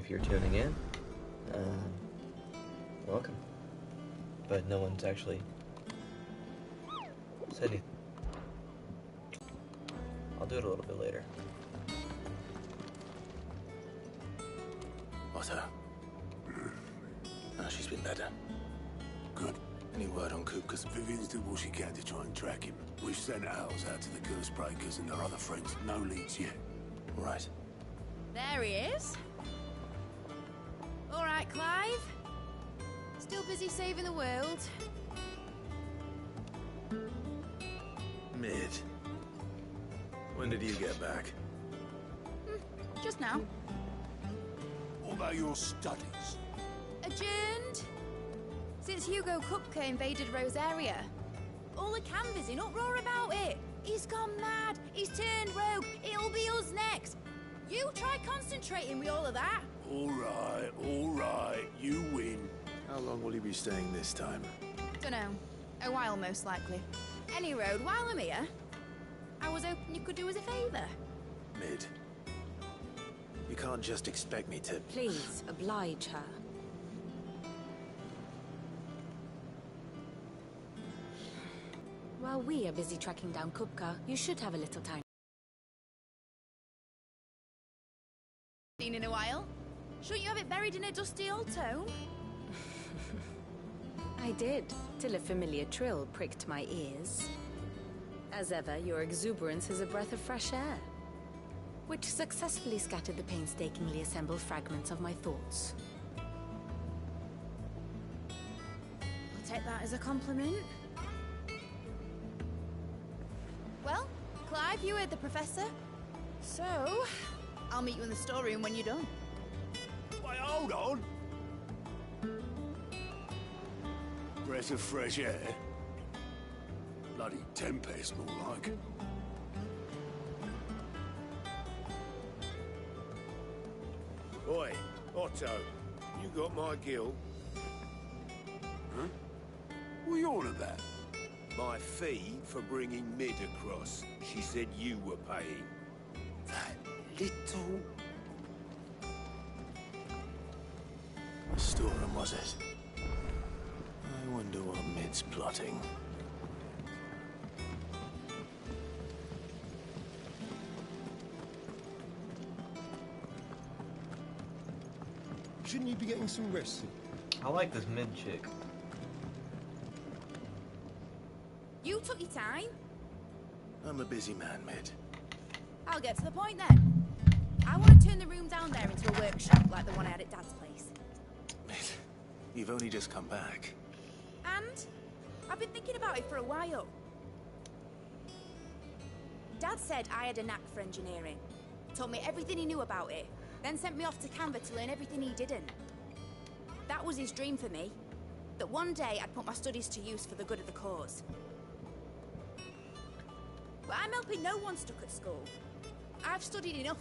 if you're tuning in, welcome. But no one's actually said anything. I'll do it a little bit later. Otto. She's been better. Good. Any word on Kupka's? Vivian's did what she can to try and track him. We've sent ours out to the Curse Breakers and their other friends. No leads yet. Right. There he is. All right, Clive. Still busy saving the world. Mid. When did you get back? Just now. What about your studies? Adjourned. Since Hugo Kupka invaded Rosaria. All the canva's in uproar about it. He's gone mad. He's turned rogue. It'll be us next. You try concentrating with all of that. All right. You win. How long will you be staying this time? Dunno. A while, most likely. Any road, while I'm here, I was hoping you could do us a favour. Mid. You can't just expect me to... Please, oblige her. While we are busy tracking down Kupka, you should have a little time. Seen in a while? Shouldn't you have it buried in a dusty old tome? I did, till a familiar trill pricked my ears. As ever, your exuberance is a breath of fresh air, which successfully scattered the painstakingly assembled fragments of my thoughts. I'll take that as a compliment. Well, Clive, you heard the professor. So, I'll meet you in the storeroom when you're done. Wait, hold on. Breath of fresh air. Bloody tempest, more like. Oi, Otto, you got my gill. Huh? What are you on about? My fee for bringing Mid across. She said you were paying. That little... The storeroom, was it? I wonder what Mid's plotting. Shouldn't you be getting some rest? I like this mid chick. You took your time. I'm a busy man, Mid. I'll get to the point then. I want to turn the room down there into a workshop like the one I had at Dad's place. Mid, you've only just come back. And I've been thinking about it for a while. Dad said I had a knack for engineering. Told me everything he knew about it. Then sent me off to Canva to learn everything he didn't. That was his dream for me. That one day I'd put my studies to use for the good of the cause. But I'm helping no one stuck at school. I've studied enough.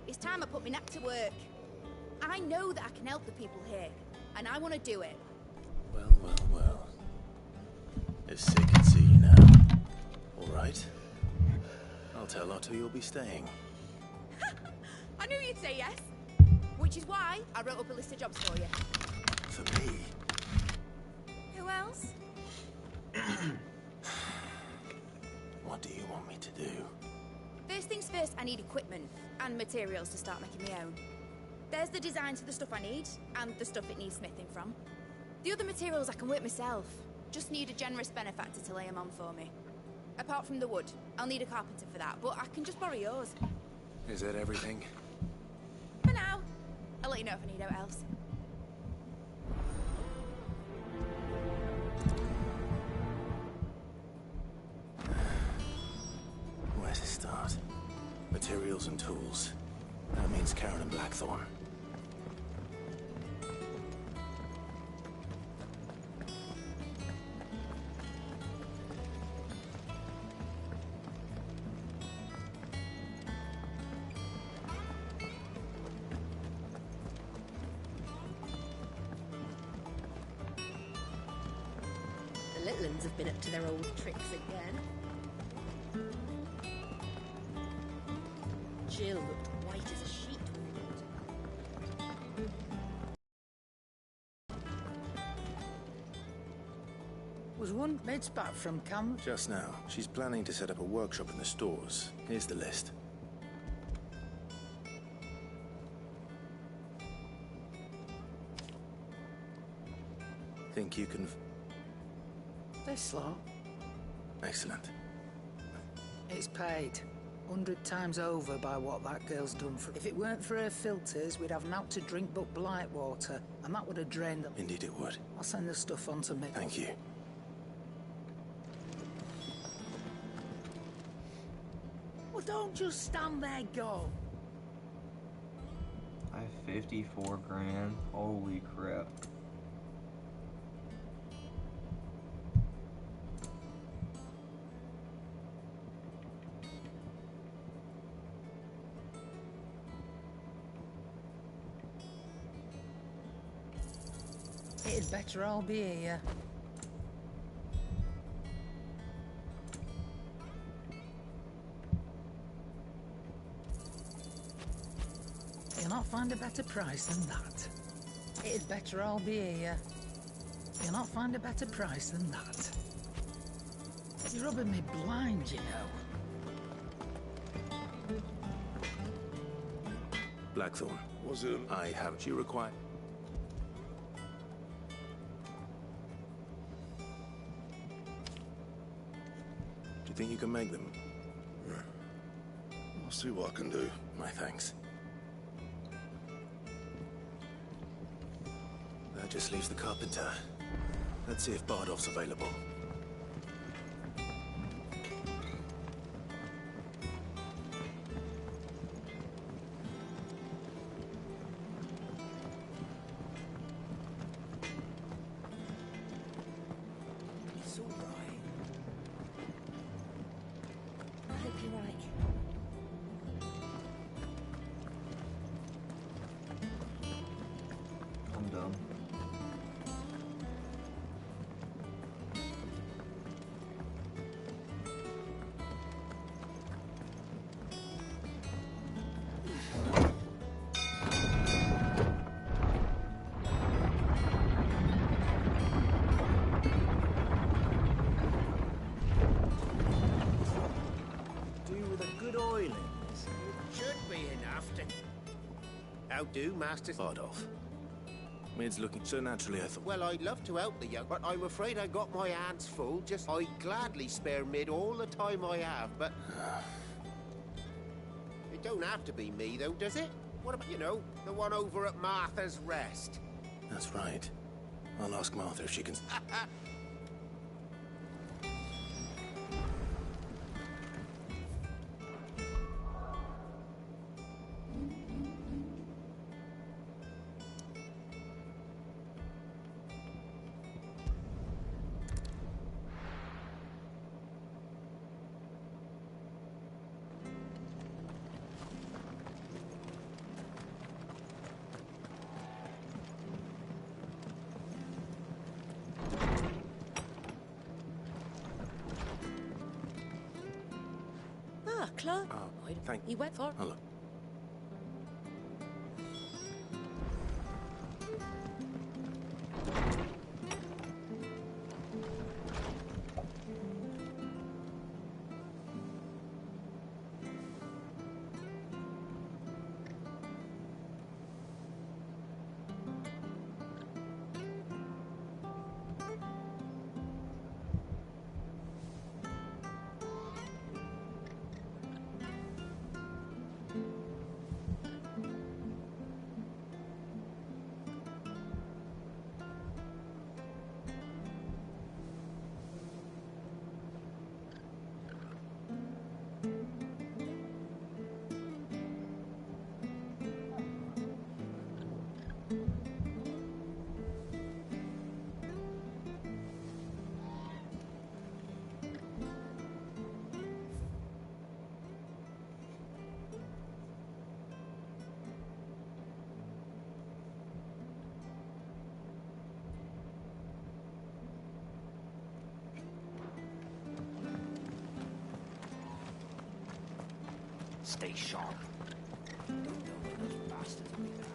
It's time I put my knack to work. I know that I can help the people here, and I want to do it. Well. If Sid can see you now. All right. I'll tell Otto you'll be staying. I knew you'd say yes. Which is why I wrote up a list of jobs for you. For me? Who else? What do you want me to do? First things first, I need equipment and materials to start making my own. There's the designs for the stuff I need, and the stuff it needs smithing from. The other materials I can work myself. Just need a generous benefactor to lay them on for me. Apart from the wood, I'll need a carpenter for that, but I can just borrow yours. Is that everything? For now. I'll let you know if I need out else. Where to start? Materials and tools. That means Karen and Blackthorn. The Litlans have been up to their old tricks again. Jill looked white as a sheet when we looked at her. was one maid's back from camp. Just now. She's planning to set up a workshop in the stores. Here's the list. Think you can... This lot, Excellent. it's paid. 100 times over by what that girl's done for. If it weren't for her filters, we'd have naught to drink but blight water, and that would have drained the... Indeed it would. I'll send the stuff on to Mick. Thank you. Well, don't just stand there, go. I have 54 grand. Holy crap. It'd better all be here. You'll not find a better price than that. It'd better all be here. You'll not find a better price than that. You're rubbing me blind, you know. Blackthorn. Was it? I have... You require... Do you think you can make them? I'll see what I can do. My thanks. That just leaves the carpenter. Let's see if Bardolph's available. It's all right. I hope you're right. I'm dumb. Do with a good oil in this. Should be enough to... How do, Master? Bardolph. Mid's looking so naturally, I thought... Well, I'd love to help the young, but I'm afraid I got my hands full. Just, I'd gladly spare Mid all the time I have, but... It don't have to be me, though, does it? What about, you know, the one over at Martha's Rest? That's right. I'll ask Martha if she can... Ah, Clark. Oh, thank... You went for... Oh, look. Stay sharp. Don't know when those bastards will be back.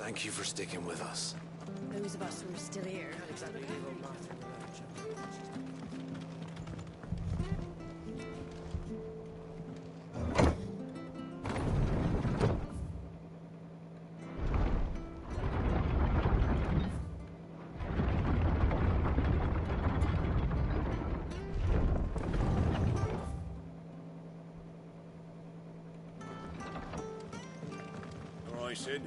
Thank you for sticking with us. Those of us who are still here. Can't exactly leave old Martha in the lurch. All right, Sid.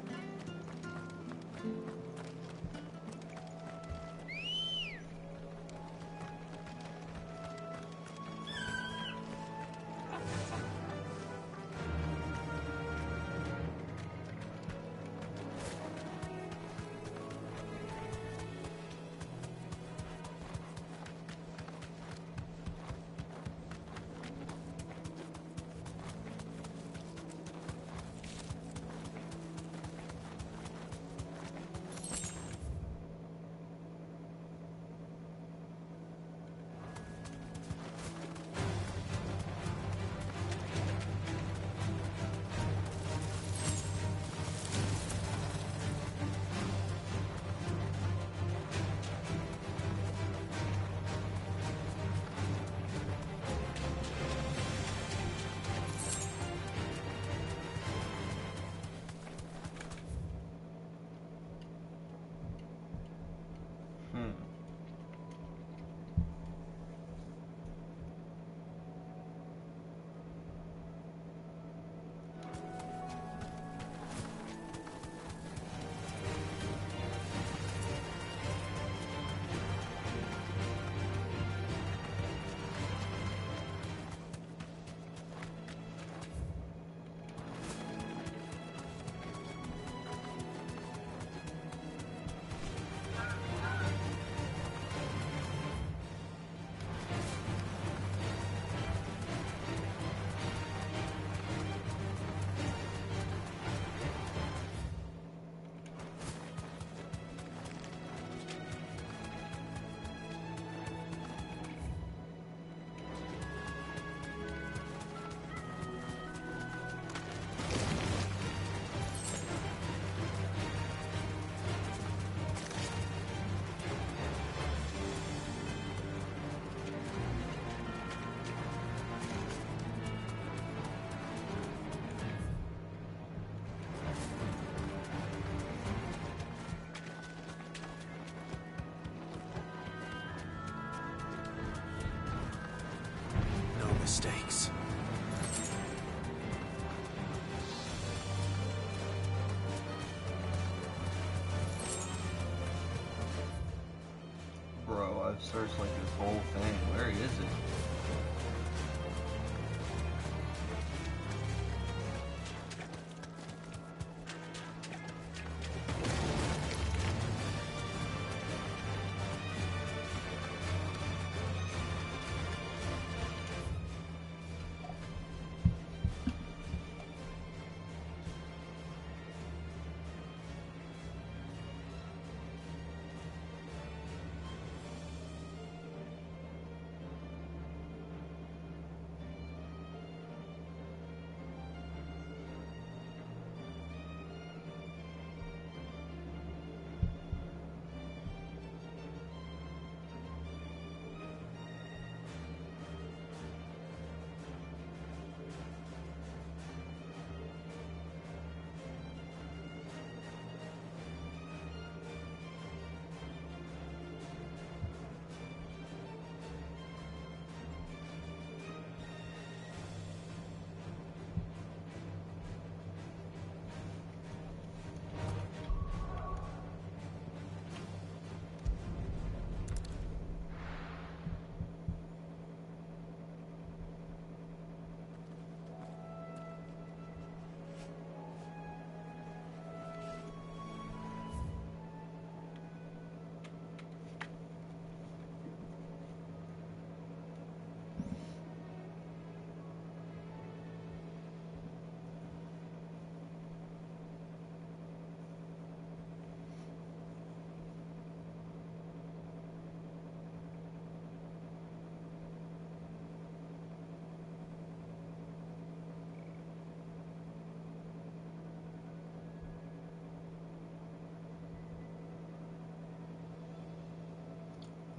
No mistakes. Bro, I've searched like this whole thing. Where is it?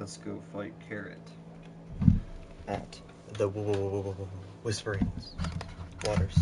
Let's go fight Carrot. At the Whispering Waters.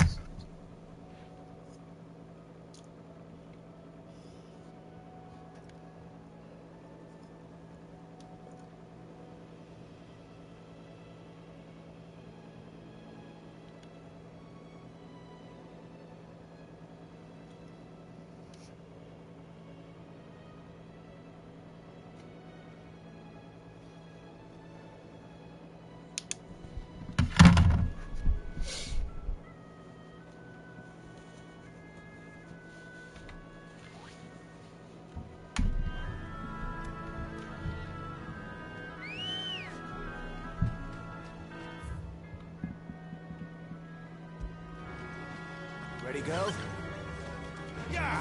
Ready, go? Yeah!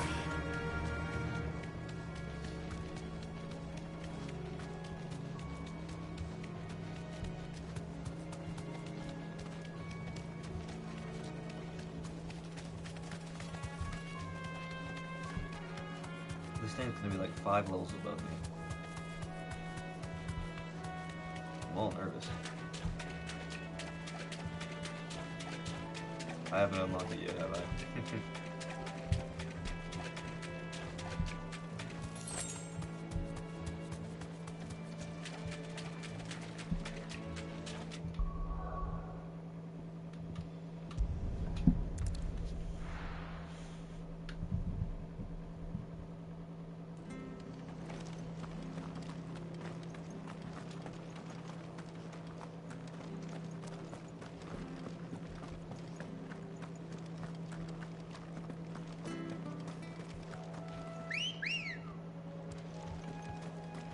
This thing's gonna be like 5 levels above me. I'm all nervous. I haven't unlocked it yet, have I?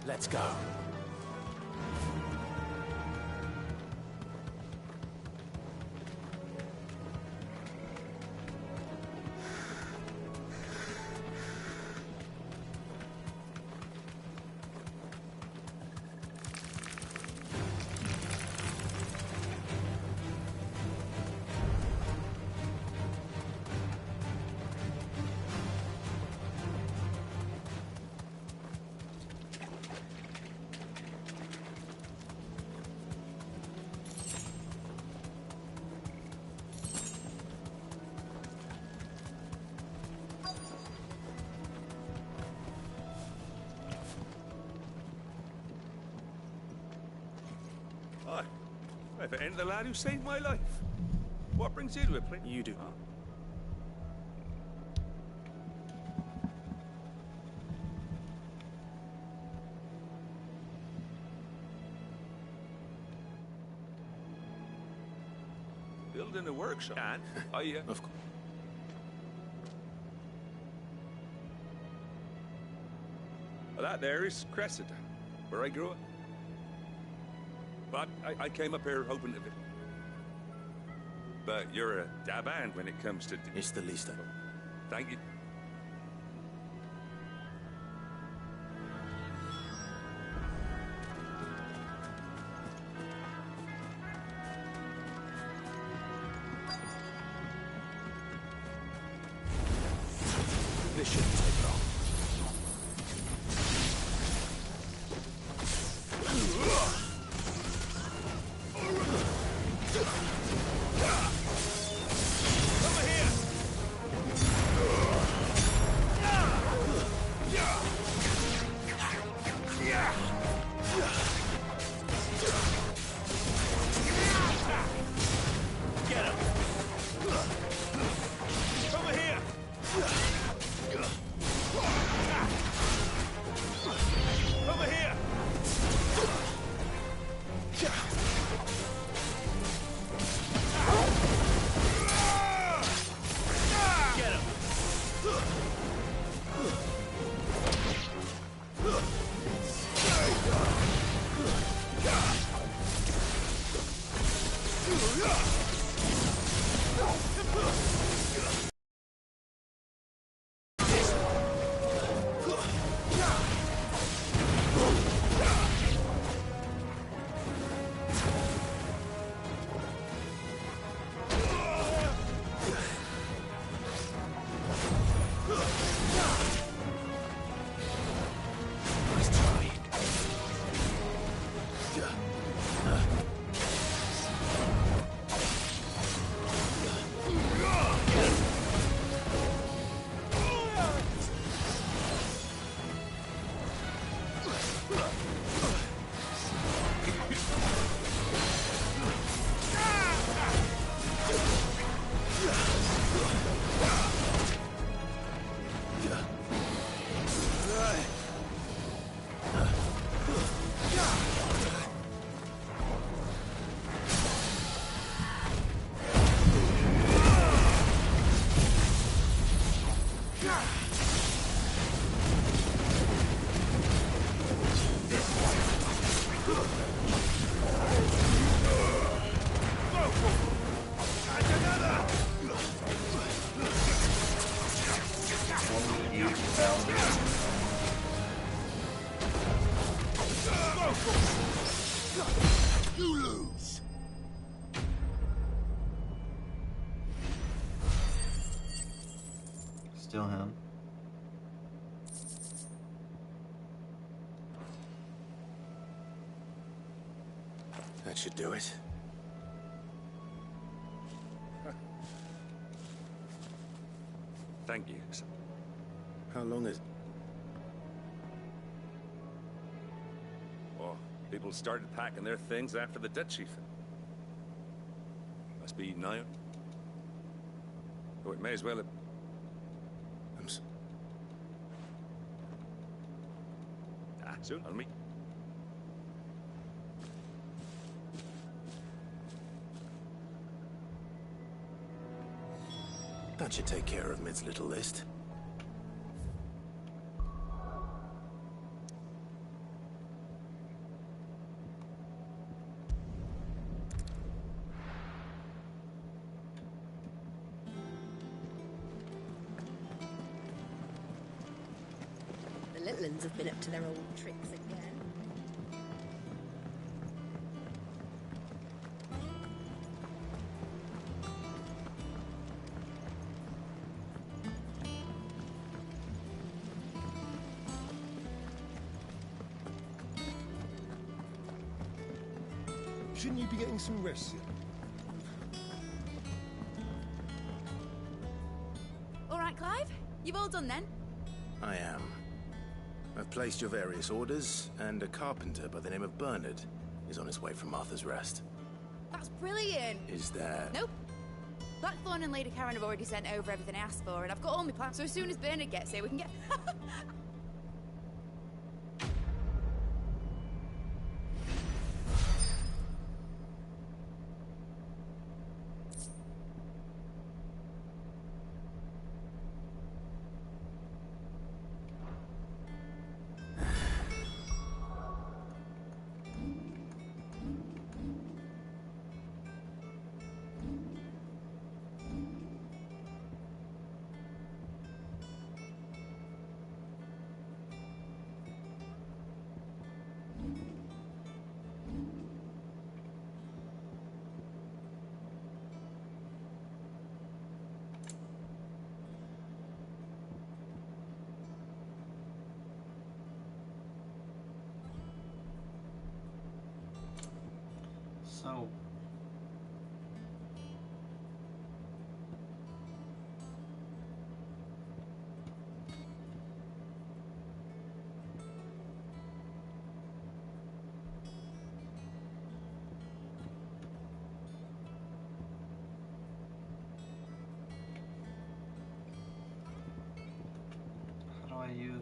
Let's go. Hi. If it ain't the lad who saved my life. What brings you to it, please? You do. Building a workshop. And Of course. that there is Cressida, where I grew up. But I came up here hoping to... But you're a dab hand when it comes to... It's the least of it. Thank you. This shouldn't take long. still him. That should do it. Thank you. How long is... Oh, people started packing their things after the debt chief. Must be now. Oh, it may as well have... soon, I'll meet. That should take care of Mid's little list. The little uns have been up to their old tricks again. Shouldn't you be getting some rest soon? All right, Clive? You've all done then? I am. I've placed your various orders, and a carpenter by the name of Bernard is on his way from Arthur's Rest. That's brilliant! Is there... Nope. Blackthorn and Lady Karen have already sent over everything I asked for, and I've got all my plans, so as soon as Bernard gets here, we can get... So... how do I use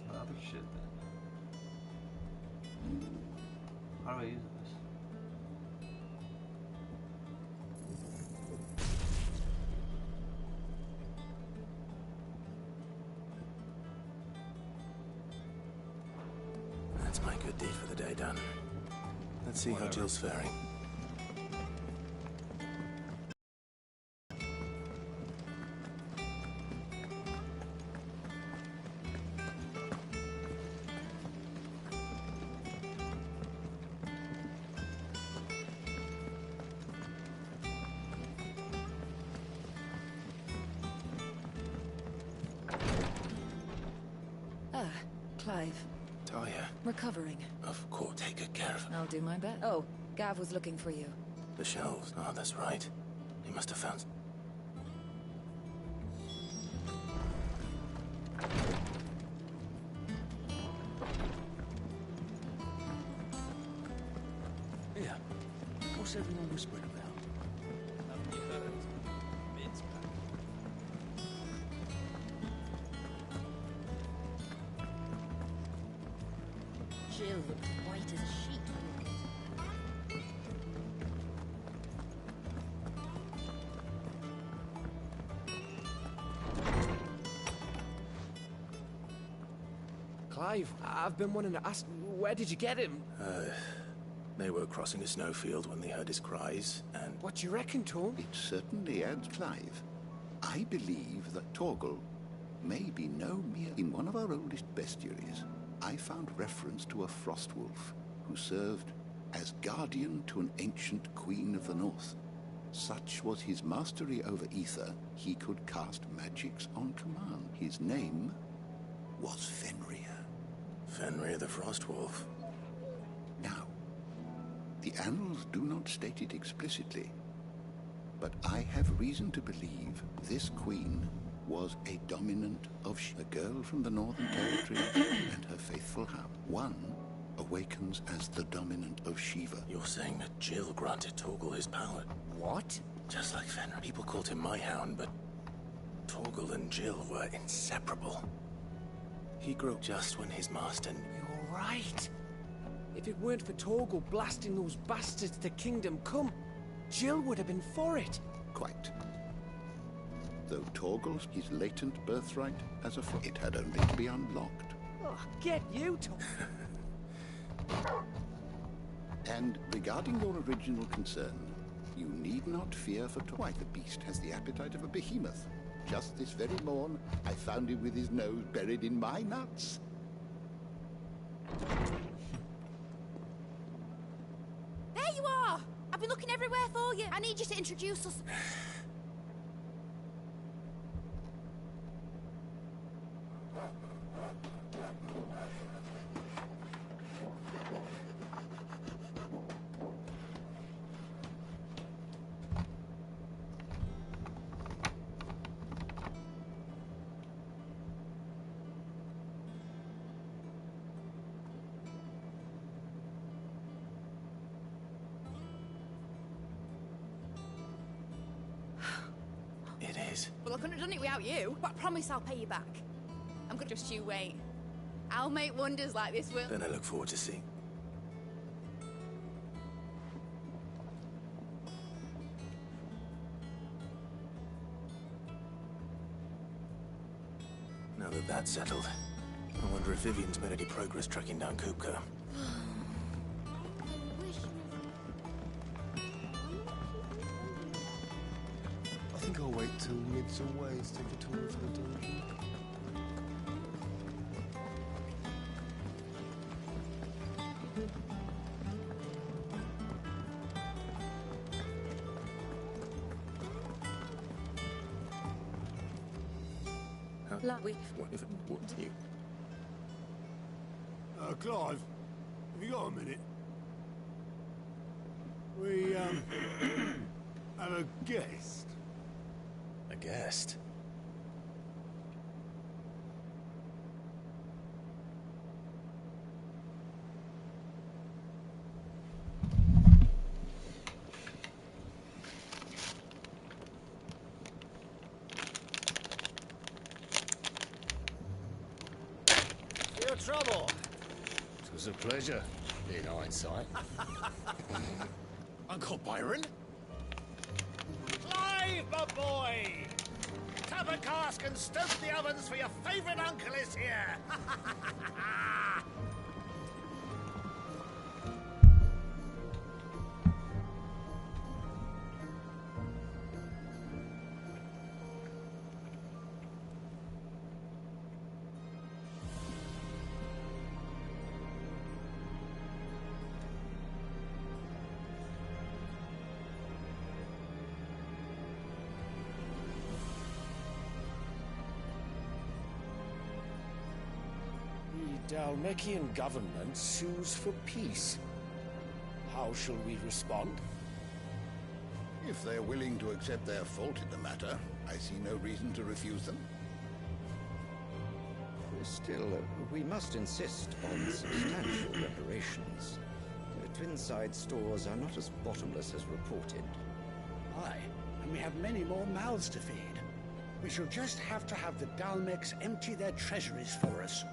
the other shit then? How do I use this? That's my good deed for the day done. Let's see how Jill's faring. Clive. Talia. Recovering. Of course, take good care of him. I'll do my best. Oh, Gav was looking for you. The shelves. Oh, that's right. He must have found... Yeah. What's everyone whispering about? Haven't you heard? Mid's back. Jill looks white as a sheet. Clive, I've been wanting to ask, where did you get him? They were crossing a snowfield when they heard his cries, and... What do you reckon, Tom? It certainly adds Clive. I believe that Torgal may be no mere... In one of our oldest bestiaries, I found reference to a frostwolf who served as guardian to an ancient queen of the north. Such was his mastery over ether, he could cast magics on command. His name was Fenrir. Fenrir the Frostwolf. Now, the annals do not state it explicitly, but I have reason to believe this queen was a dominant of a girl from the Northern Territory and her faithful hound. One awakens as the dominant of Shiva. You're saying that Jill granted Torgal his power? What? Just like Fenrir. People called him my hound, but Torgal and Jill were inseparable. He grew just when his master... You're right. If it weren't for Torgal blasting those bastards to Kingdom Come, Jill would have been for it. Quite. Though Torgal's his latent birthright as a foot, it had only to be unlocked. Oh, get you to... And regarding your original concern, you need not fear for Why, the beast has the appetite of a behemoth. Just this very morn, I found him with his nose buried in my nuts. There you are! I've been looking everywhere for you. I need you to introduce us. It is. Well, I couldn't have done it without you. But I promise I'll pay you back. I'm gonna just you wait. I'll make wonders like this, Will. Then I look forward to seeing. Now that that's settled, I wonder if Vivian's made any progress tracking down Kupka. I think I'll wait till mid's away to take a tour of the dungeon. What you? Clive, have you got a minute? We, have a guest. A guest? Your trouble. It was a pleasure, in hindsight. Uncle Byron? Clive, my boy! Tap a cask and stoke the ovens for your favourite uncle is here! The Dalmekian government sues for peace. How shall we respond? If they're willing to accept their fault in the matter, I see no reason to refuse them. Still, we must insist on substantial reparations. The Twinside stores are not as bottomless as reported. Aye, and we have many more mouths to feed. We shall just have to have the Dalmecs empty their treasuries for us.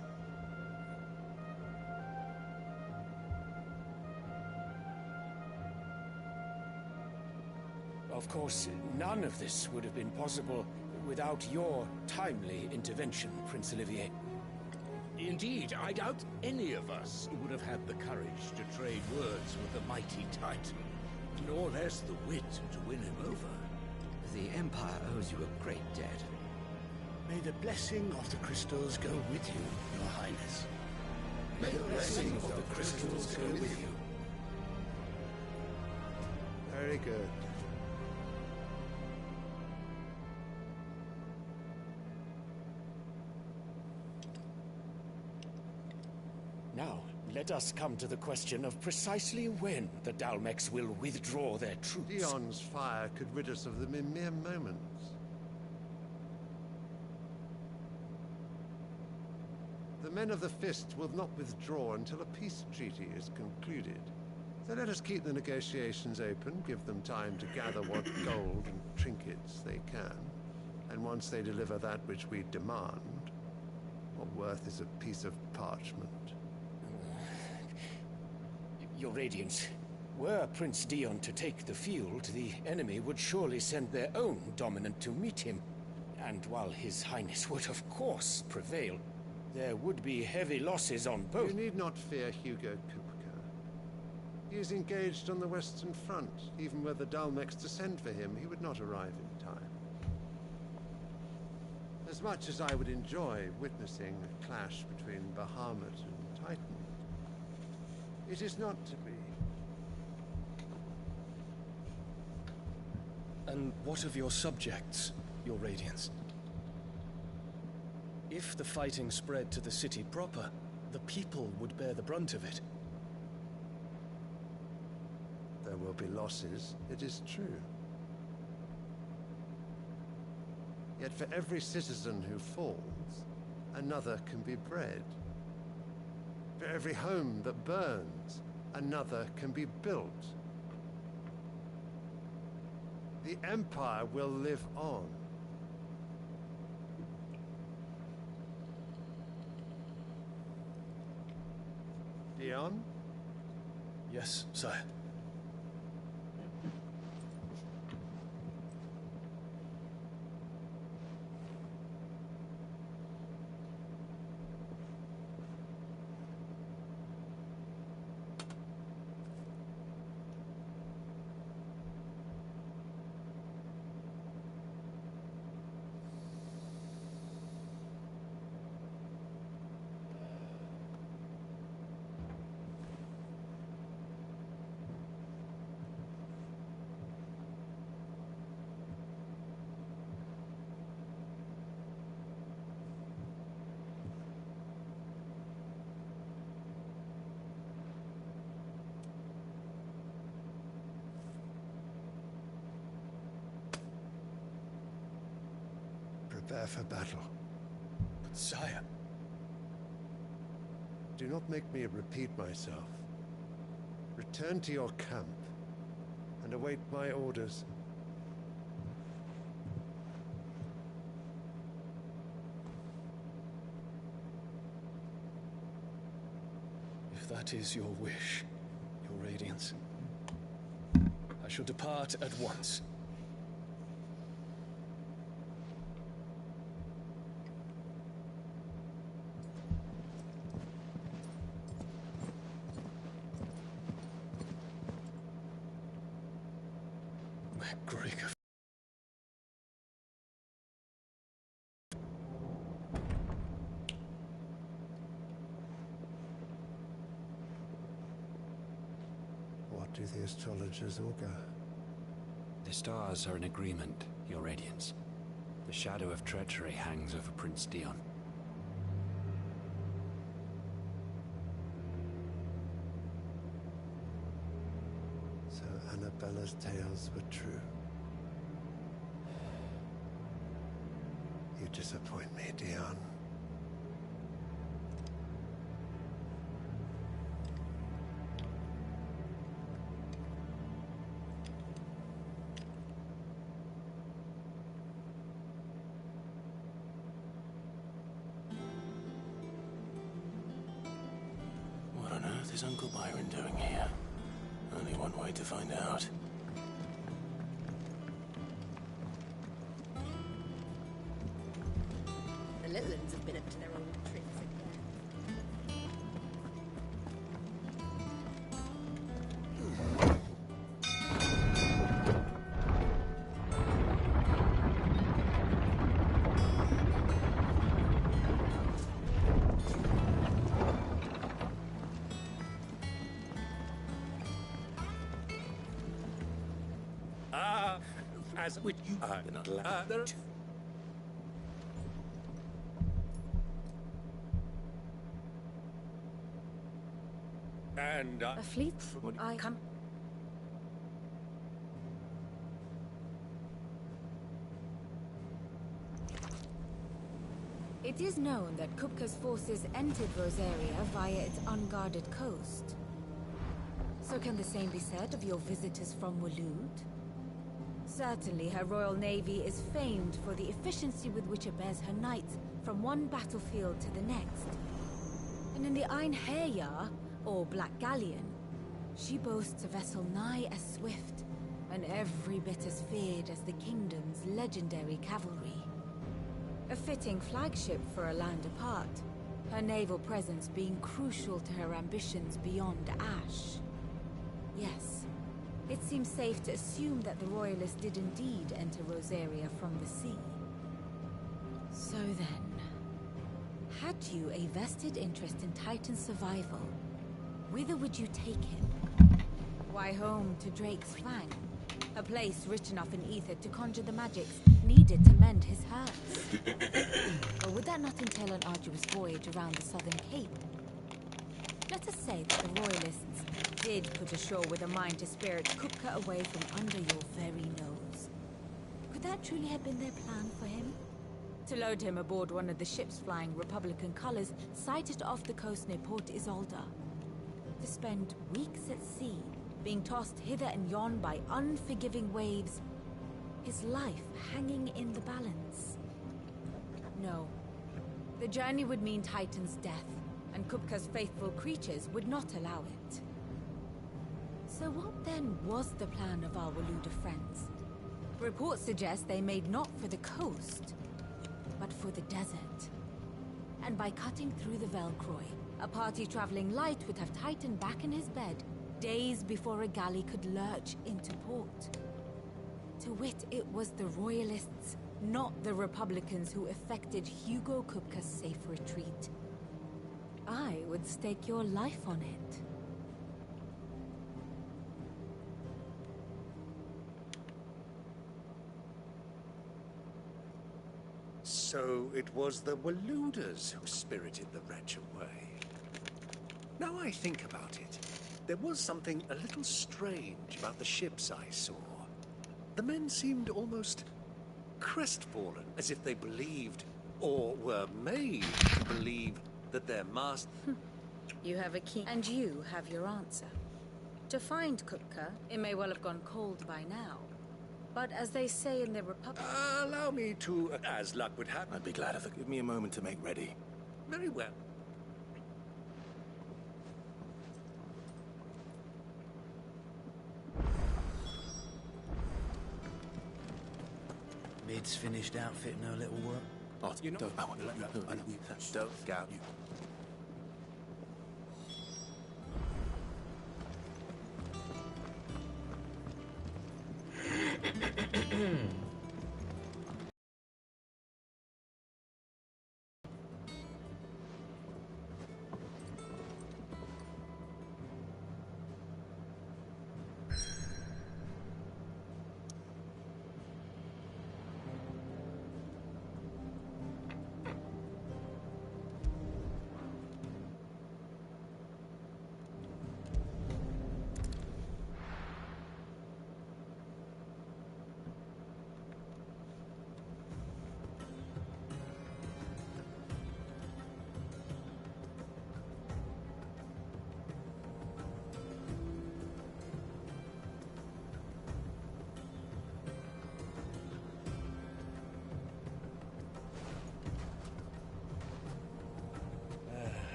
Of course, none of this would have been possible without your timely intervention, Prince Olivier. Indeed, I doubt any of us would have had the courage to trade words with the mighty Titan, nor less the wit to win him over. The Empire owes you a great debt. May the blessing of the crystals go with you, Your Highness. May the blessing of the crystals go with you. Very good. let us come to the question of precisely when the Dalmex will withdraw their troops. Dion's fire could rid us of them in mere moments. The men of the Fist will not withdraw until a peace treaty is concluded. So let us keep the negotiations open, give them time to gather what gold and trinkets they can. And once they deliver that which we demand, what worth is a piece of parchment? Your Radiance, were Prince Dion to take the field, the enemy would surely send their own dominant to meet him. And while His Highness would of course prevail, there would be heavy losses on both. You need not fear Hugo Kupka. He is engaged on the Western Front. Even were the Dalmex to send for him, he would not arrive in time. As much as I would enjoy witnessing a clash between Bahamut and Titan, it is not to be. And what of your subjects, Your Radiance? If the fighting spread to the city proper, the people would bear the brunt of it. There will be losses, it is true. Yet for every citizen who falls, another can be bred. For every home that burns, another can be built. The Empire will live on. Dion? Yes, sire. Prepare for battle. But sire... Do not make me repeat myself. Return to your camp and await my orders. If that is your wish, Your Radiance, I shall depart at once. What do the astrologers augur? The stars are in agreement, Your Radiance. The shadow of treachery hangs over Prince Dion. So Annabella's tales were true. You disappoint me, Dion. What on earth is Uncle Byron doing here? Only one way to find out. The little ones have been up to their old tricks again. As with you are not allowed. and A fleet? I come. It is known that Kupka's forces entered Rosaria via its unguarded coast. So can the same be said of your visitors from Waloed? Certainly her royal navy is famed for the efficiency with which it bears her knights from one battlefield to the next. And in the Einherjar, or Black Galleon, she boasts a vessel nigh as swift and every bit as feared as the kingdom's legendary cavalry. A fitting flagship for a land apart, her naval presence being crucial to her ambitions beyond Ash. Yes, it seems safe to assume that the Royalists did indeed enter Rosaria from the sea. So then, had you a vested interest in Titan's survival, whither would you take him? Why, home to Drake's Fang, a place rich enough in ether to conjure the magics needed to mend his hurts. Or would that not entail an arduous voyage around the southern cape? Let us say that the Royalists did put ashore with a mind to spirit Kupka away from under your very nose. Could that truly have been their plan for him? To load him aboard one of the ships flying Republican colors sighted off the coast near Port Isolde. To spend weeks at sea, being tossed hither and yon by unforgiving waves, his life hanging in the balance. No. The journey would mean Titan's death, and Kupka's faithful creatures would not allow it. So what then was the plan of our Waluda friends? Reports suggest they made not for the coast, but for the desert. And by cutting through the Velcroy, a party traveling light would have Titan back in his bed days before a galley could lurch into port. To wit, it was the Royalists, not the Republicans, who effected Hugo Kupka's safe retreat. I would stake your life on it. So it was the Waludas who spirited the wretch away. Now I think about it, there was something a little strange about the ships I saw. The men seemed almost crestfallen, as if they believed, or were made to believe, that their master... You have a key, and you have your answer. To find Kupka, it may well have gone cold by now. But as they say in the Republic... allow me to, as luck would have... I'd be glad if it give me a moment to make ready. Very well. Mid's finished outfitting her little work. Oh, you know, don't go out.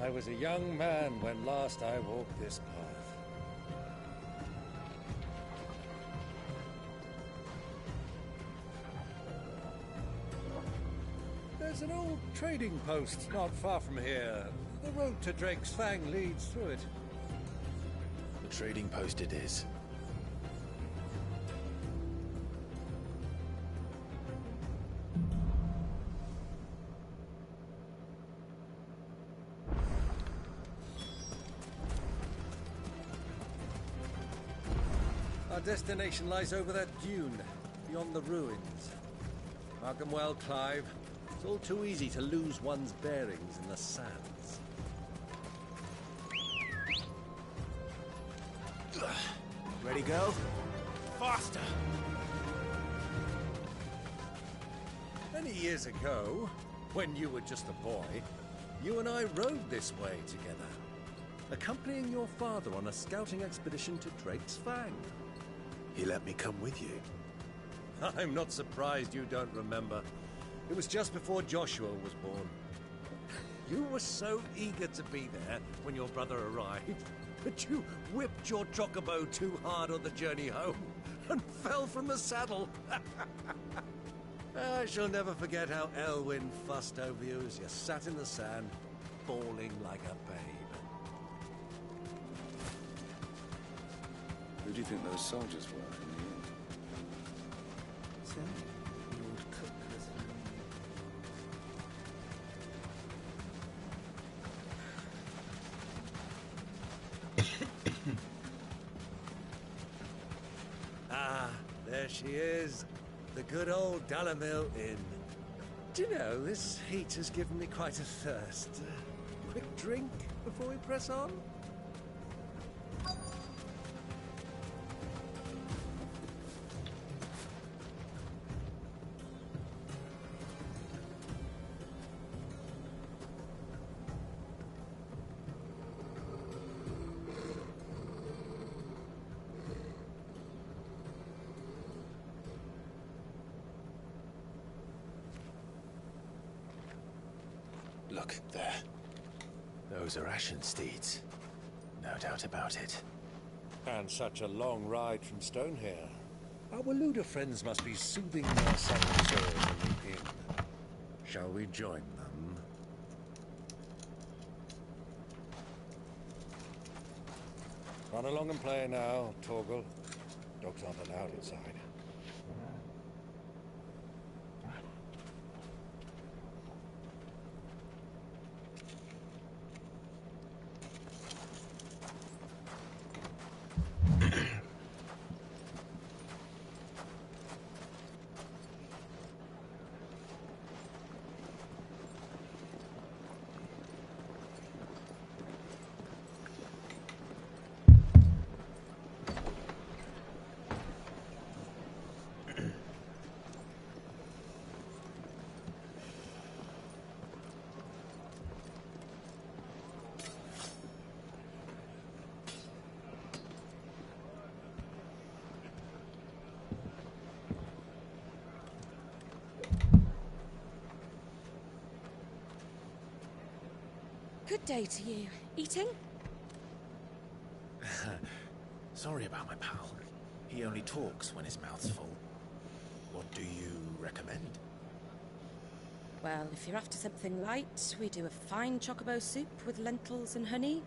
I was a young man when last I walked this path. There's an old trading post not far from here. The road to Drake's Fang leads through it. The trading post it is. Our destination lies over that dune, beyond the ruins. Mark 'em well, Clive. It's all too easy to lose one's bearings in the sands. Ready, go? Faster! Many years ago, when you were just a boy, you and I rode this way together, accompanying your father on a scouting expedition to Drake's Fang. He let me come with you. I'm not surprised you don't remember. It was just before Joshua was born. You were so eager to be there when your brother arrived that you whipped your chocobo too hard on the journey home and fell from the saddle. I shall never forget how Elwyn fussed over you as you sat in the sand, bawling like a babe. Who do you think those soldiers were in the end? Ah, there she is. The good old Dalamil Inn. Do you know, this heat has given me quite a thirst. Quick drink before we press on? Look, there. Those are Ashen steeds. No doubt about it. And such a long ride from Stonehair. Our Waluda friends must be soothing their saddle sores in the inn. Shall we join them? Run along and play now, Torgal. Dogs aren't allowed inside. Good day to you. Eating? Sorry about my pal. He only talks when his mouth's full. What do you recommend? Well, if you're after something light, we do a fine chocobo soup with lentils and honey.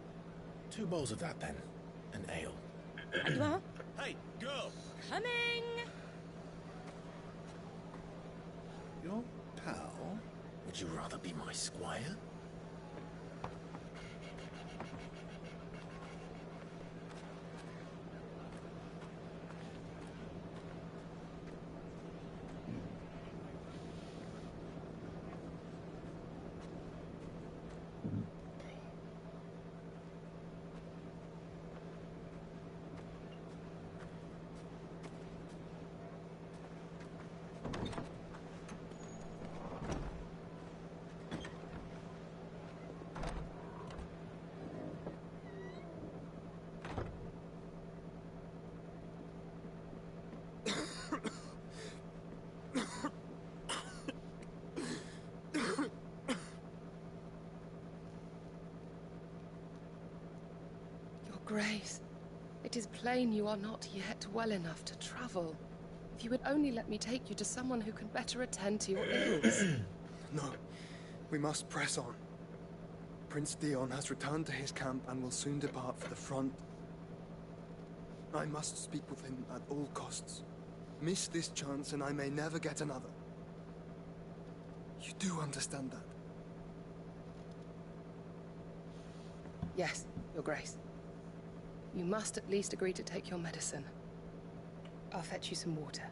2 bowls of that, then. An ale. There you are. Hey, girl! Coming! Your pal? Would you rather be my squire? Grace, it is plain you are not yet well enough to travel. If you would only let me take you to someone who can better attend to your ills. No, we must press on. Prince Dion has returned to his camp and will soon depart for the front. I must speak with him at all costs. Miss this chance and I may never get another. You do understand that? Yes, Your Grace. You must at least agree to take your medicine. I'll fetch you some water.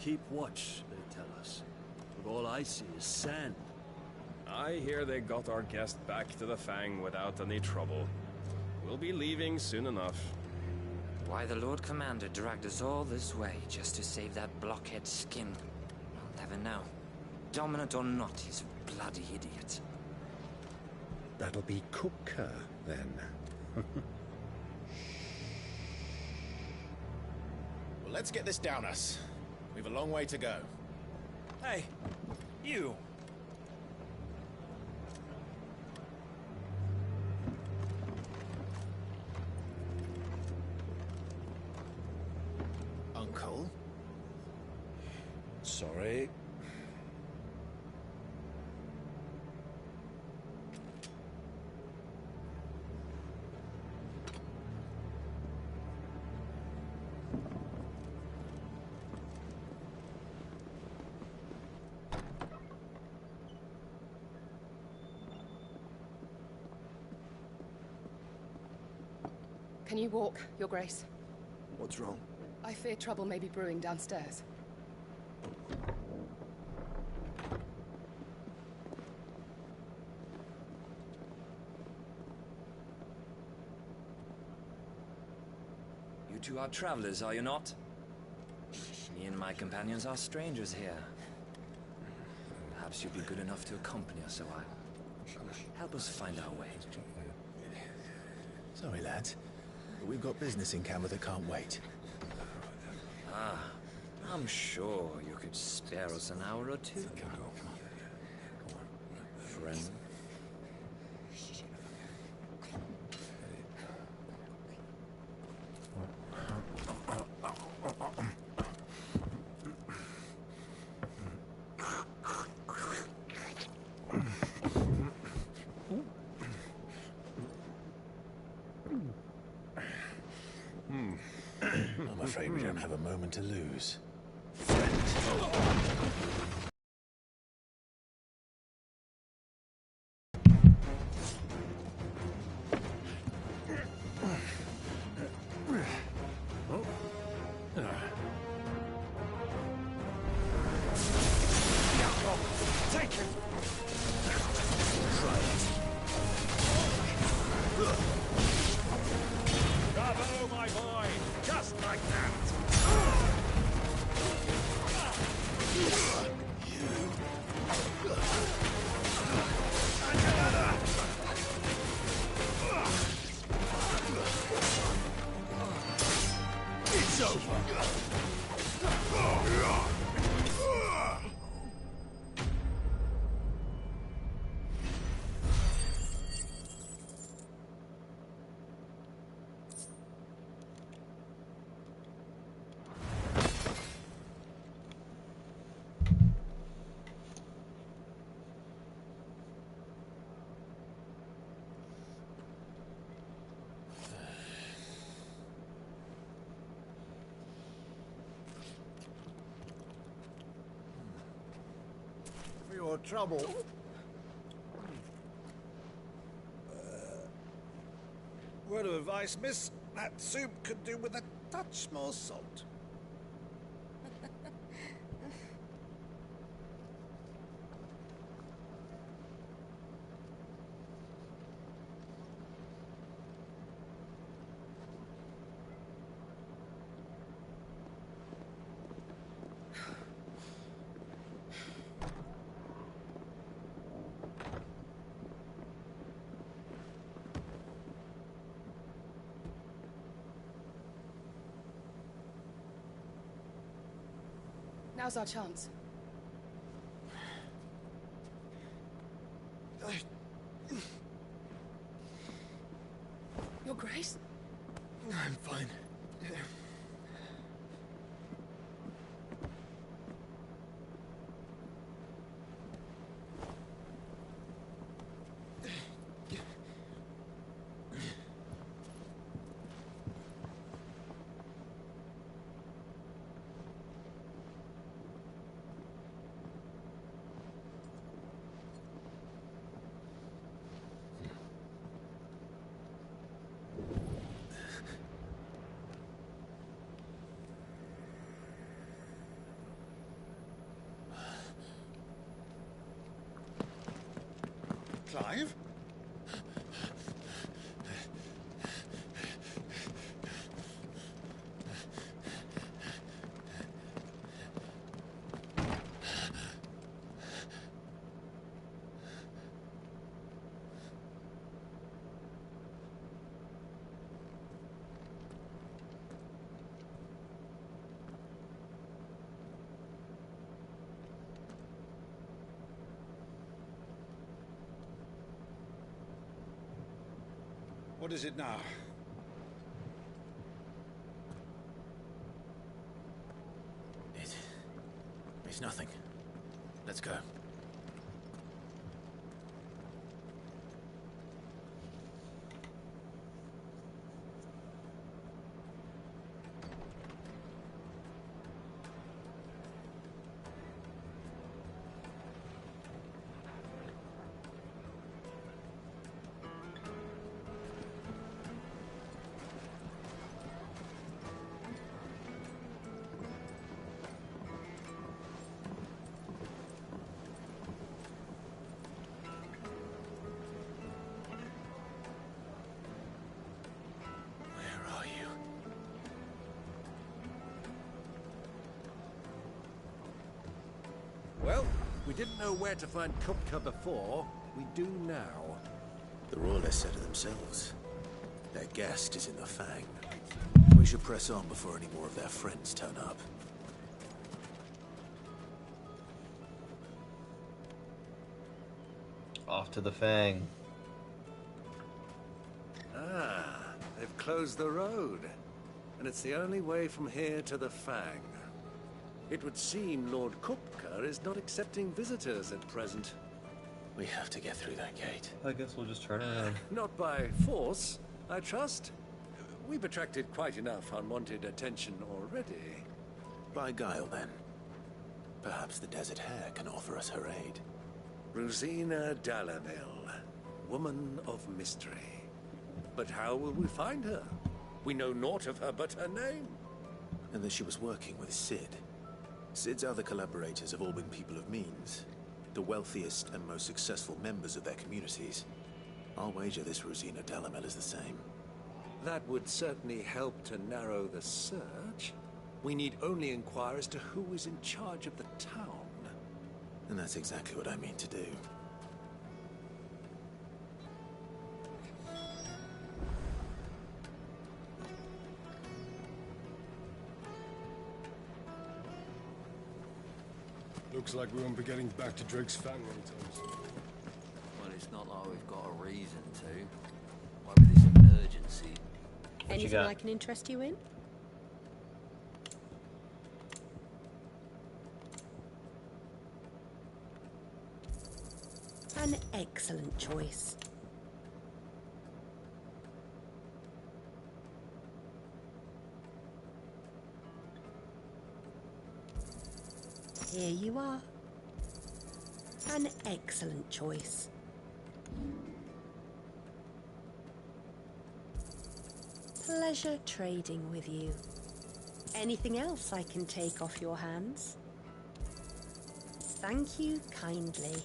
Keep watch, they tell us. But all I see is sand. I hear they got our guest back to the Fang without any trouble. We'll be leaving soon enough. Why the Lord Commander dragged us all this way just to save that blockhead skin, I'll never know. Dominant or not, he's a bloody idiot. That'll be Cooker, then. Well, let's get this down us. We've a long way to go. Hey, you! Uncle? Sorry. Can you walk, Your Grace? What's wrong? I fear trouble may be brewing downstairs. You two are travelers, are you not? Me and my companions are strangers here. Perhaps you'd be good enough to accompany us a while. Help us find our way. Sorry, lads. But we've got business in camera that can't wait. Ah, I'm sure you could spare us an hour or two. Friend. I'm afraid we don't have a moment to lose. Take him! Bravo, my boy! Just like that! It's over! For your trouble. Word of advice, miss. That soup could do with a touch more salt. Now's our chance. Your Grace? I'm fine. Clive? What is it now? It's nothing. Let's go. Well, we didn't know where to find Kupka before. We do now. The Royalists said it themselves. Their guest is in the Fang. We should press on before any more of their friends turn up. Off to the Fang. Ah, they've closed the road. And it's the only way from here to the Fang. It would seem Lord Kupka is not accepting visitors at present. We have to get through that gate. I guess we'll just turn around. Not by force, I trust. We've attracted quite enough unwanted attention already. By guile, then. Perhaps the Desert Hare can offer us her aid. Rosina Dalamil, woman of mystery. But how will we find her? We know naught of her but her name. And that she was working with Sid. Sid's other collaborators have all been people of means, the wealthiest and most successful members of their communities. I'll wager this Rosina Dalamel is the same. That would certainly help to narrow the search. We need only inquire as to who is in charge of the town. And that's exactly what I mean to do. Looks like we won't be getting back to Drake's Fang anytime soon. Well, it's not like we've got a reason to. Why with this emergency? Anything I can interest you in? An excellent choice. Here you are. An excellent choice. Pleasure trading with you. Anything else I can take off your hands? Thank you kindly.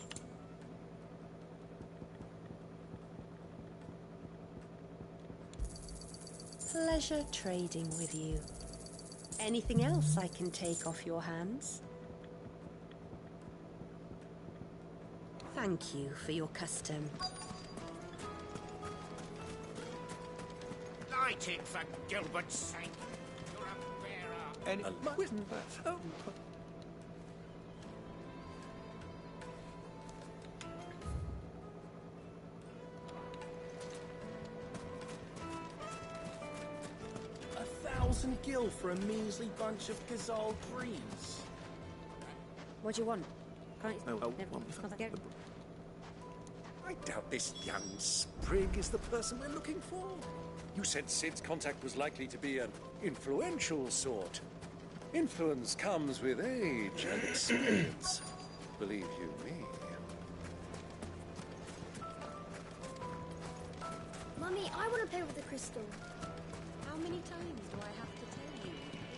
Pleasure trading with you. Anything else I can take off your hands? Thank you for your custom. Light it, for Gilbert's sake. You're a bearer. Oh. $1,000 gil for a measly bunch of Gazal greens. What do you want? Can't I doubt this young sprig is the person we're looking for. You said Sid's contact was likely to be an influential sort. Influence comes with age and experience. Believe you me. Mummy, I want to play with the crystal. How many times do I have to tell you?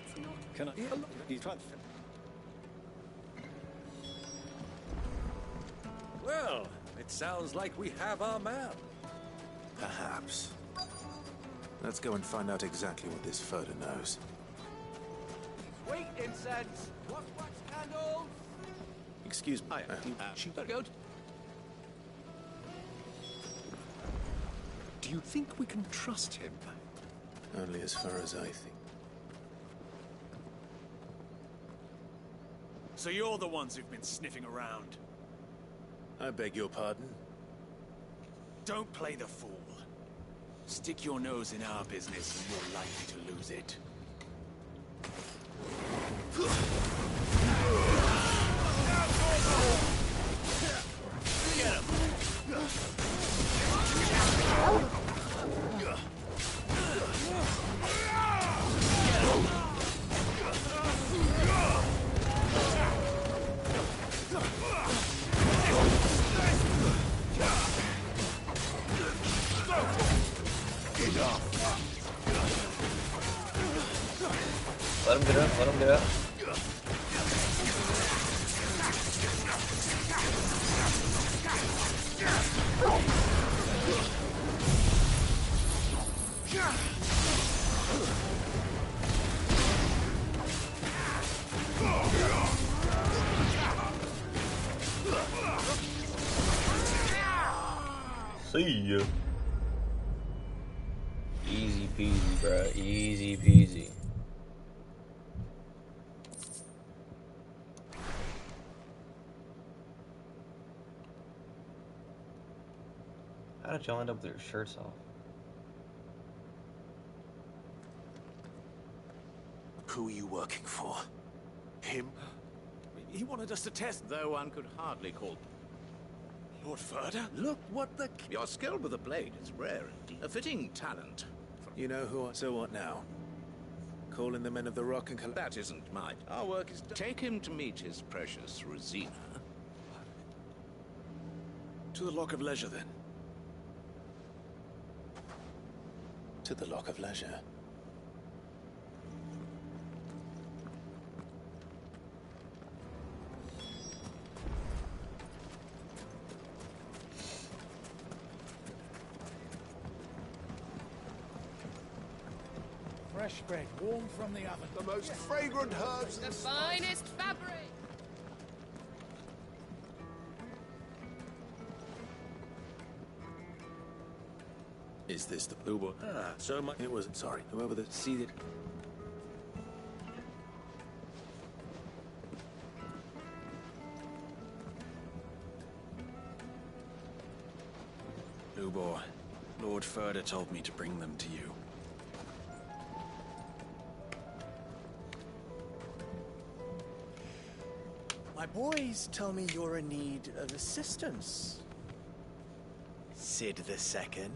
It's not... Can I... You try... Well, It sounds like we have our man. Perhaps. Let's go and find out exactly what this Furter knows. Wait, incense! Wax candles! Excuse me. Do you think we can trust him? Only as far as I think. So you're the ones who've been sniffing around? I beg your pardon? Don't play the fool. Stick your nose in our business and you're likely to lose it. Get him! Let him get up, let him get up. See ya. Easy peasy, bruh. Easy peasy. How did y'all end up with your shirts off? Who are you working for? Him? He wanted us to test, though one could hardly call... Lord Furter? Look what the... Your skill with the blade is rare indeed. A fitting talent. You know who I... So what now? Call in the men of the Rock and... That isn't mine. Our work is done. Take him to meet his precious Rosina. To the Lock of Leisure, then. To the Lock of Leisure. Fresh bread, warm from the oven. The most fragrant herbs. The finest fabric. Is this the blue one? Ah, so much. It wasn't. Sorry. Whoever the... See that... Lubor, Lord Furter told me to bring them to you. My boys tell me you're in need of assistance. Sid the Second.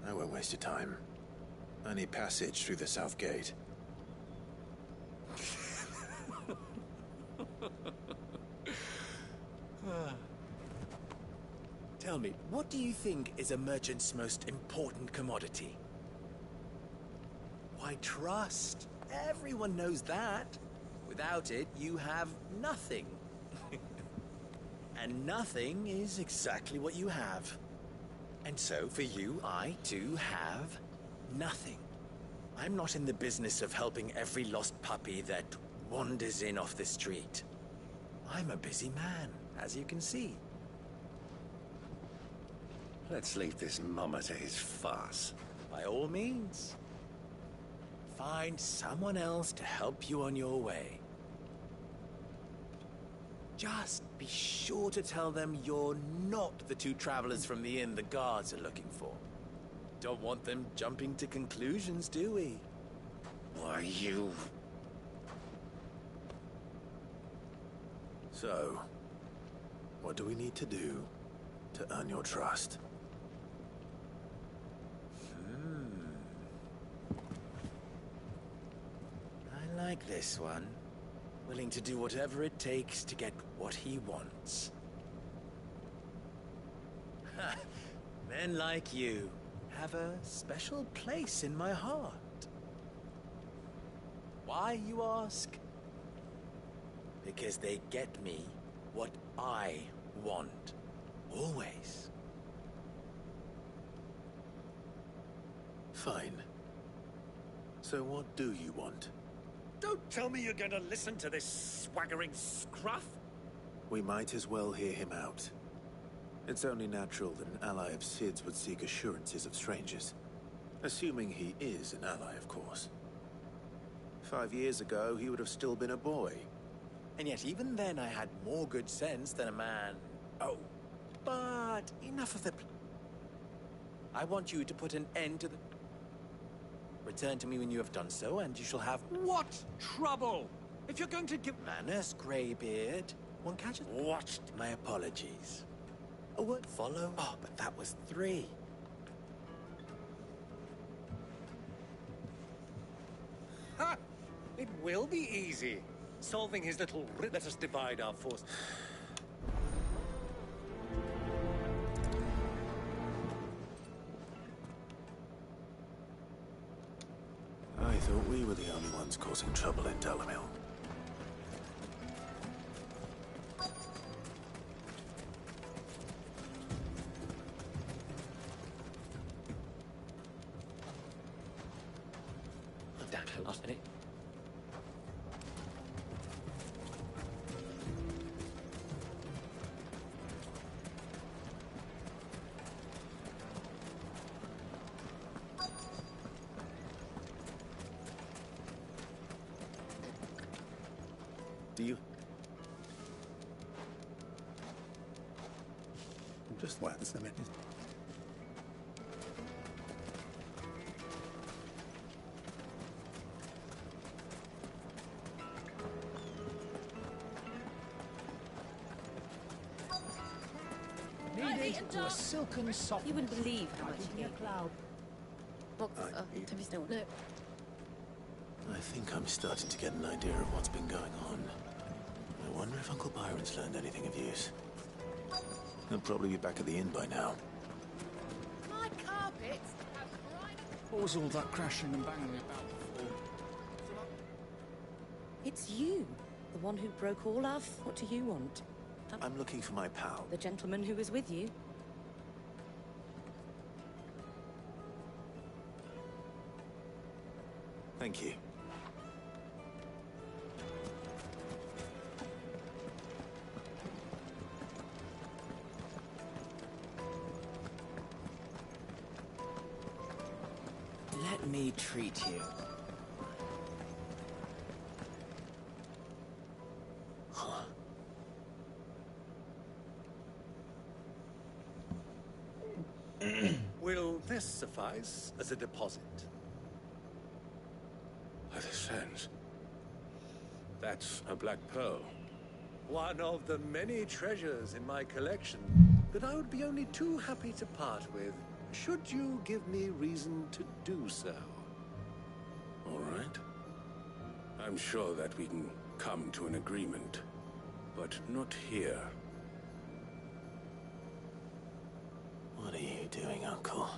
I won't waste your time. I need passage through the south gate. Tell me, what do you think is a merchant's most important commodity? Why, trust. Everyone knows that. Without it, you have nothing. And nothing is exactly what you have. And so, for you, I, too, have nothing. I'm not in the business of helping every lost puppy that wanders in off the street. I'm a busy man, as you can see. Let's leave this mummer to his farce. By all means. Find someone else to help you on your way. Just be sure to tell them you're not the two travelers from the inn the guards are looking for. Don't want them jumping to conclusions, do we? Why, you... So, what do we need to do to earn your trust? I like this one. Willing to do whatever it takes to get what he wants. Men like you have a special place in my heart. Why, you ask? Because they get me what I want. Always. Fine. So what do you want? Don't tell me you're going to listen to this swaggering scruff. We might as well hear him out. It's only natural that an ally of Sid's would seek assurances of strangers. Assuming he is an ally, of course. 5 years ago, he would have still been a boy. And yet even then I had more good sense than a man. Oh, but enough of the... I want you to put an end to the... Return to me when you have done so, and you shall have... What trouble? If you're going to give... Manners, Greybeard. One catches... Watched. My apologies. A word follow? Oh, but that was 3. Ha! It will be easy. Solving his little... Let us divide our force. I thought we were the only ones causing trouble in Delamil. Damn it, last minute. Do you? Just once a minute. Needed to a silken soft. You wouldn't believe how much he gave. No. I think I'm starting to get an idea of what's been going on. I wonder if Uncle Byron's learned anything of use. He'll probably be back at the inn by now. My carpets. What was all that crashing and banging about before? It's you, the one who broke all our... What do you want? I'm looking for my pal. The gentleman who was with you. Thank you. Let me treat you. Will this suffice as a deposit? By the sands. That's a black pearl. One of the many treasures in my collection that I would be only too happy to part with, should you give me reason to do so. All right. I'm sure that we can come to an agreement, but not here. What are you doing, Uncle?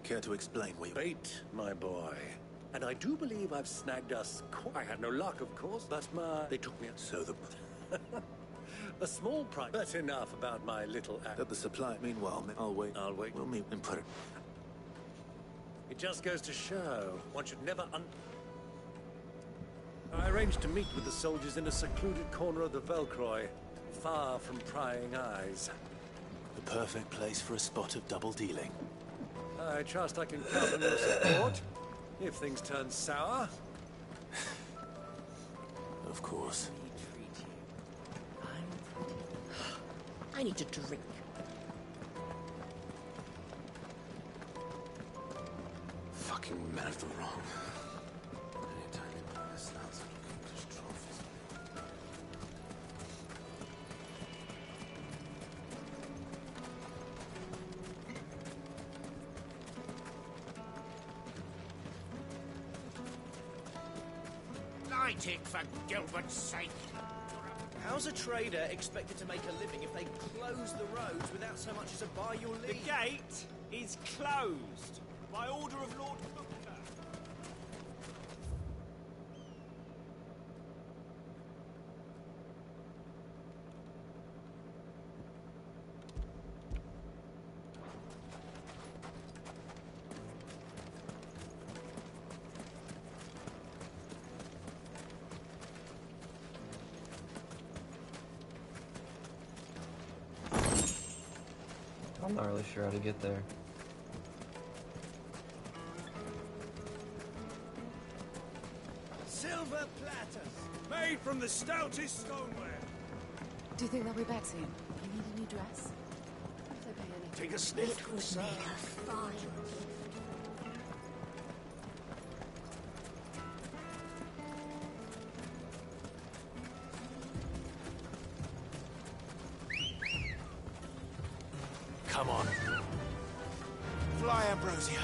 Care to explain where you... Bait, my boy. And I do believe I've snagged us... I had no luck, of course, but they took me... So the... A small price. That's enough about my little act. That the supply... Meanwhile, I'll wait. We'll meet and put it... It just goes to show, one should never I arranged to meet with the soldiers in a secluded corner of the Velcroy. far from prying eyes. The perfect place for a spot of double dealing. I trust I can count on your support if things turn sour. Of course. I need a drink. Fucking men of the wrong. Anytime you put this sounds like English trophies. Light it, for Gilbert's sake! How's a trader expected to make a living if they close the roads without so much as a buy your leave? The gate is closed by order of Lord Booker. I'm not really sure how to get there. Silver platters, made from the stoutest stoneware. Do you think they'll be back soon? You need a new dress? If they pay anything. Take a sniff, It would sir. make her fine. Come on. Fly, Ambrosia.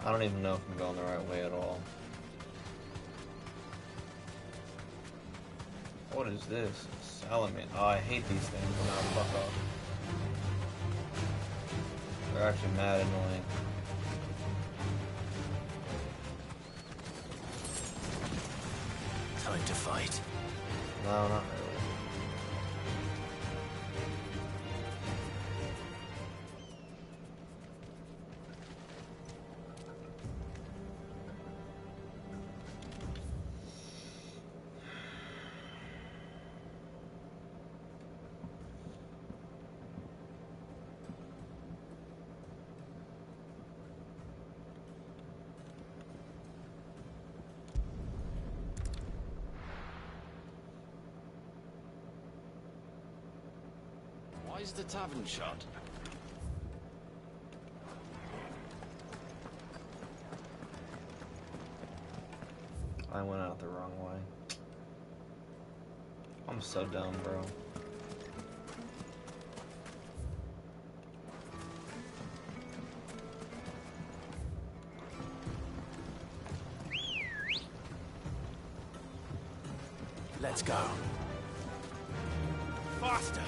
I don't even know if I'm going the right way at all. What is this? Salamander. Oh, I hate these things. Now fuck off. They're actually mad annoying. Time to fight. No, not really. Why is the tavern shut? I went out the wrong way. I'm so dumb, bro. Let's go. Faster!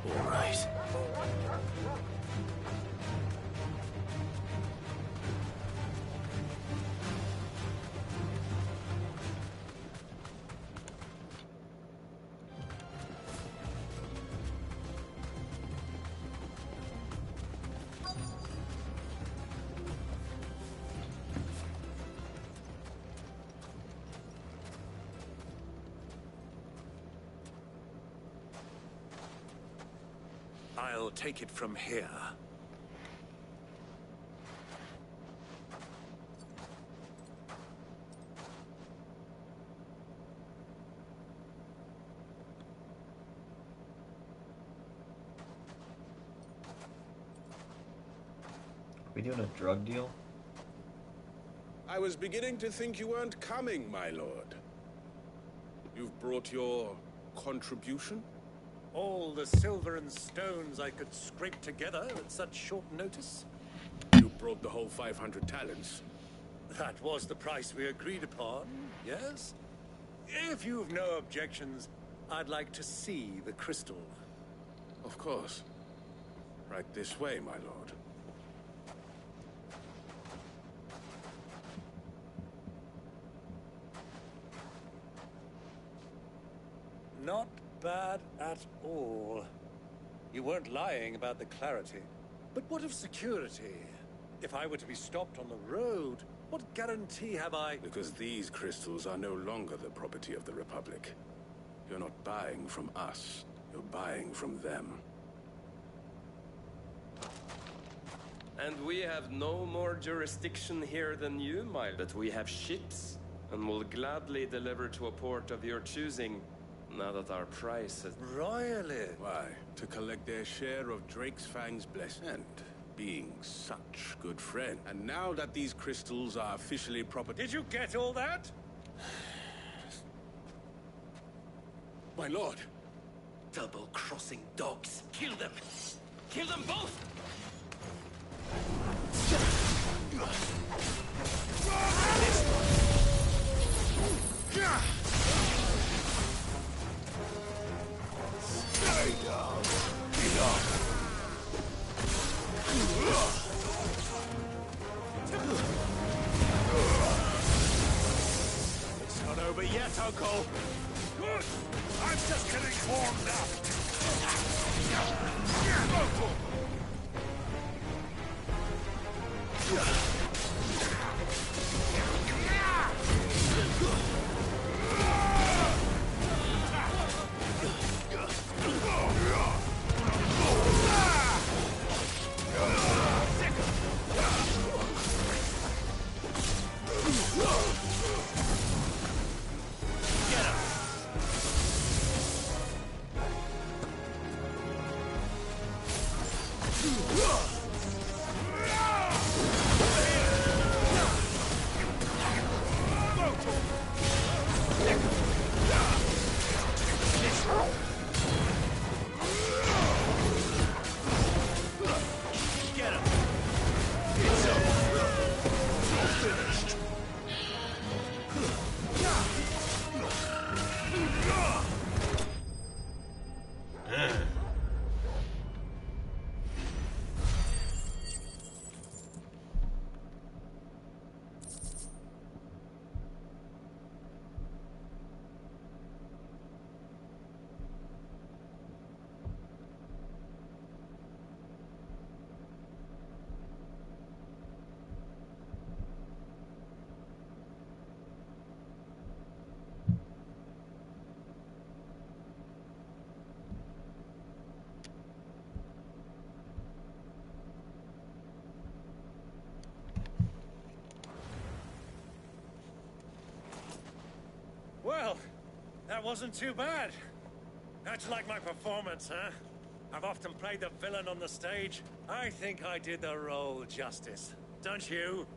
All right. I'll take it from here. We doing a drug deal? I was beginning to think you weren't coming, my lord. You've brought your contribution? All the silver and stones I could scrape together at such short notice? You brought the whole 500 talents. That was the price we agreed upon, yes? If you've no objections, I'd like to see the crystal. Of course. Right this way, my lord. Not bad at all. You weren't lying about the clarity. But what of security? If I were to be stopped on the road, what guarantee have I? Because these crystals are no longer the property of the Republic. You're not buying from us. You're buying from them. And we have no more jurisdiction here than you, my. But we have ships, and will gladly deliver to a port of your choosing, now that our price has... Royally? Why? To collect their share of Drake's Fang's blessing. And being such good friend. And now that these crystals are officially property... Did you get all that? My lord! Double-crossing dogs. Kill them! Kill them both! Stay down. Get up. It's not over yet, Uncle. Good! I'm just getting warmed up. Well, that wasn't too bad. How'd you like my performance, huh? I've often played the villain on the stage. I think I did the role justice. Don't you?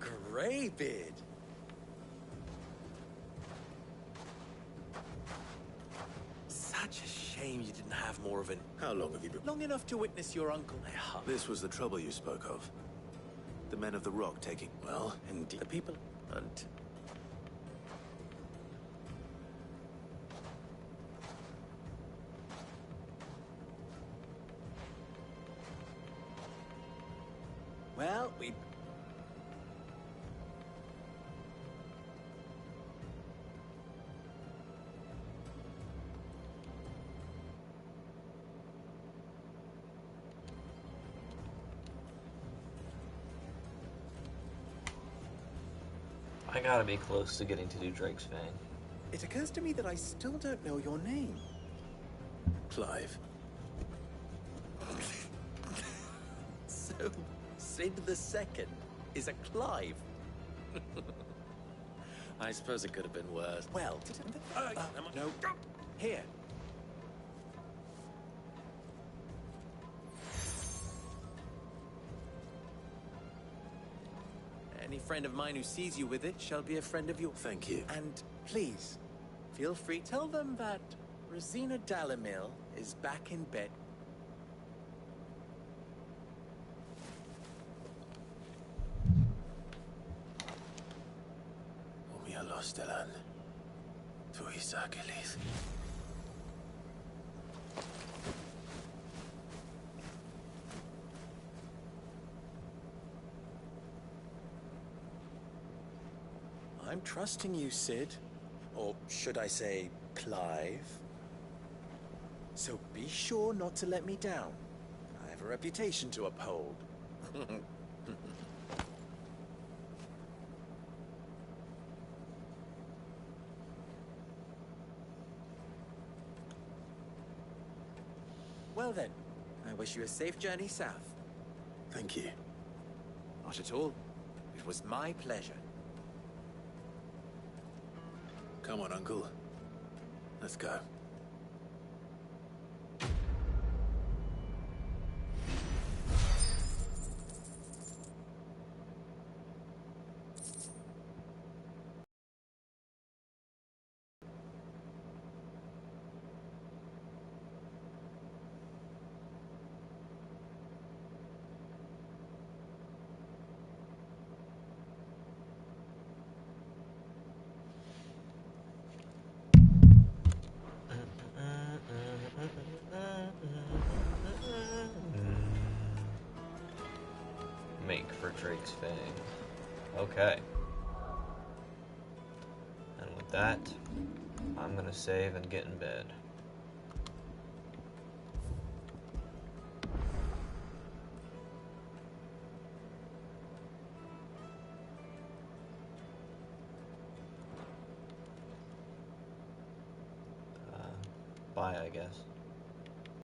Greybeard. Such a shame you didn't have more of an... How long have you been... Long enough to witness your uncle. This was the trouble you spoke of. The men of the Rock taking... Well, indeed. The people... And... Well, we... I gotta be close to getting to do Drake's Fang. It occurs to me that I still don't know your name. Clive. So, Sid the Second is a Clive. I suppose it could have been worse. Well, no. Here. Any friend of mine who sees you with it shall be a friend of yours. Thank you. And please, feel free. Tell them that Rosina Dalamil is back in bed. Stelan. Tu Isakelis. I'm trusting you, Sid. Or should I say, Clive? So be sure not to let me down. I have a reputation to uphold. Well then, I wish you a safe journey south. Thank you. Not at all. It was my pleasure. Come on, Uncle. Let's go. Make for Drake's Fang. Okay. And with that, I'm gonna save and get in bed. Bye, I guess.